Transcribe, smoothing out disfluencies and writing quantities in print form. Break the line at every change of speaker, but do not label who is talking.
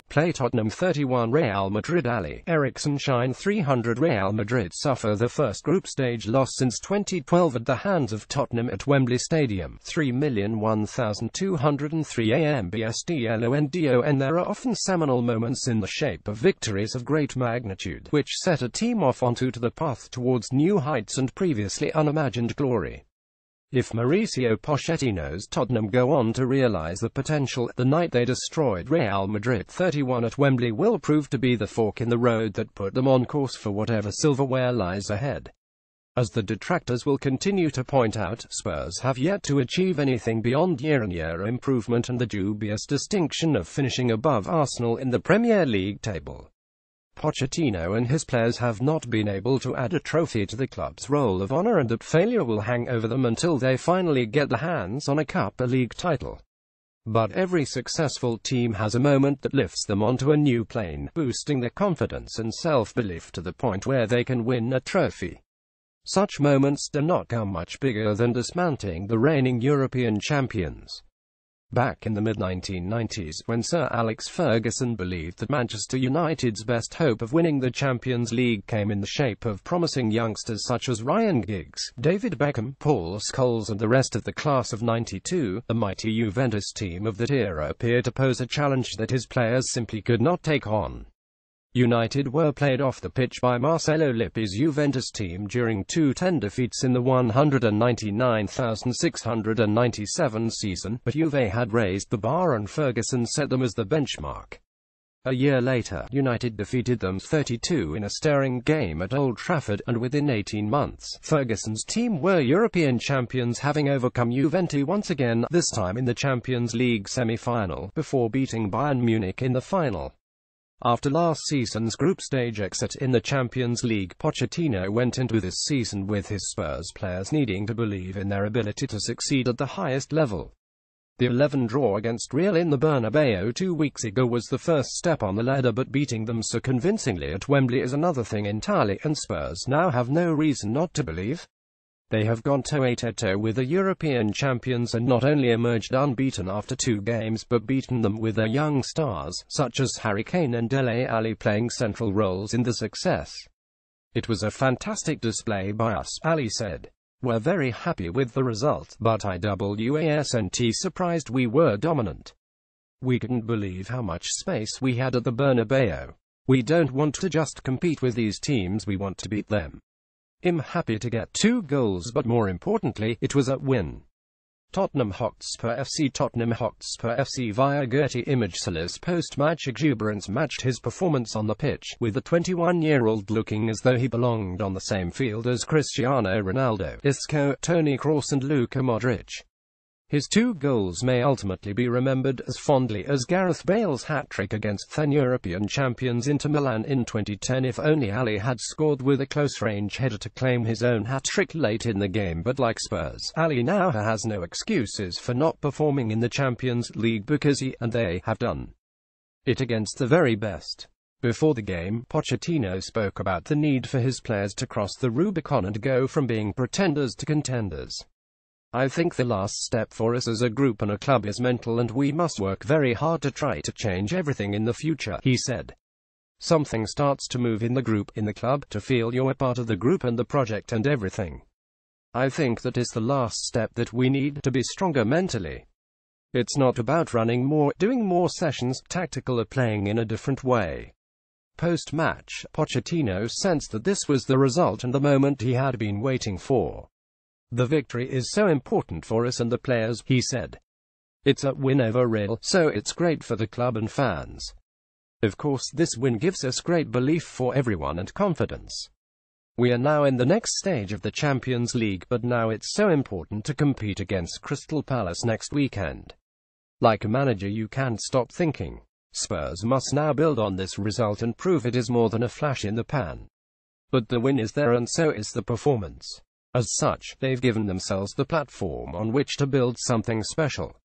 Play Tottenham 31 Real Madrid Ali Ericsson shine 300 Real Madrid suffer the first group stage loss since 2012 at the hands of Tottenham at Wembley Stadium. 3,001,203 AMBSDLONDON. There are often seminal moments in the shape of victories of great magnitude, which set a team off onto the path towards new heights and previously unimagined glory. If Mauricio Pochettino's Tottenham go on to realise the potential, the night they destroyed Real Madrid 31 at Wembley will prove to be the fork in the road that put them on course for whatever silverware lies ahead. As the detractors will continue to point out, Spurs have yet to achieve anything beyond year-on-year improvement and the dubious distinction of finishing above Arsenal in the Premier League table. Pochettino and his players have not been able to add a trophy to the club's roll of honour, and that failure will hang over them until they finally get their hands on a Cup or League title. But every successful team has a moment that lifts them onto a new plane, boosting their confidence and self-belief to the point where they can win a trophy. Such moments do not come much bigger than dismantling the reigning European champions. Back in the mid-1990s, when Sir Alex Ferguson believed that Manchester United's best hope of winning the Champions League came in the shape of promising youngsters such as Ryan Giggs, David Beckham, Paul Scholes and the rest of the class of '92, the mighty Juventus team of that era appeared to pose a challenge that his players simply could not take on. United were played off the pitch by Marcelo Lippi's Juventus team during 2-10 defeats in the 199,697 season, but Juve had raised the bar and Ferguson set them as the benchmark. A year later, United defeated them 32 in a stirring game at Old Trafford, and within 18 months, Ferguson's team were European champions, having overcome Juventus once again, this time in the Champions League semi-final, before beating Bayern Munich in the final. After last season's group stage exit in the Champions League, Pochettino went into this season with his Spurs players needing to believe in their ability to succeed at the highest level. The 11 draw against Real in the Bernabeu 2 weeks ago was the first step on the ladder, but beating them so convincingly at Wembley is another thing entirely, and Spurs now have no reason not to believe. They have gone toe-a-toe with the European champions and not only emerged unbeaten after 2 games but beaten them with their young stars, such as Harry Kane and Dele Alli, playing central roles in the success. "It was a fantastic display by us," Ali said. "We're very happy with the result, but I wasn't surprised we were dominant. We couldn't believe how much space we had at the Bernabeu. We don't want to just compete with these teams, we want to beat them. I'm happy to get 2 goals, but more importantly, it was a win." Tottenham Hotspur FC via Getty Image. Salah's post-match exuberance matched his performance on the pitch, with the 21-year-old looking as though he belonged on the same field as Cristiano Ronaldo, Isco, Toni Kroos and Luka Modric. His 2 goals may ultimately be remembered as fondly as Gareth Bale's hat-trick against then-European champions Inter Milan in 2010, if only Ali had scored with a close-range header to claim his own hat-trick late in the game. But like Spurs, Ali now has no excuses for not performing in the Champions League, because he and they have done it against the very best. Before the game, Pochettino spoke about the need for his players to cross the Rubicon and go from being pretenders to contenders. "I think the last step for us as a group and a club is mental, and we must work very hard to try to change everything in the future," he said. "Something starts to move in the group, in the club, to feel you're a part of the group and the project and everything. I think that is the last step that we need, to be stronger mentally. It's not about running more, doing more sessions, tactical or playing in a different way." Post-match, Pochettino sensed that this was the result and the moment he had been waiting for. "The victory is so important for us and the players," he said. "It's a win over Real, so it's great for the club and fans. Of course, this win gives us great belief for everyone and confidence. We are now in the next stage of the Champions League, but now it's so important to compete against Crystal Palace next weekend. Like a manager, you can't stop thinking. Spurs must now build on this result and prove it is more than a flash in the pan. But the win is there and so is the performance. As such, they've given themselves the platform on which to build something special.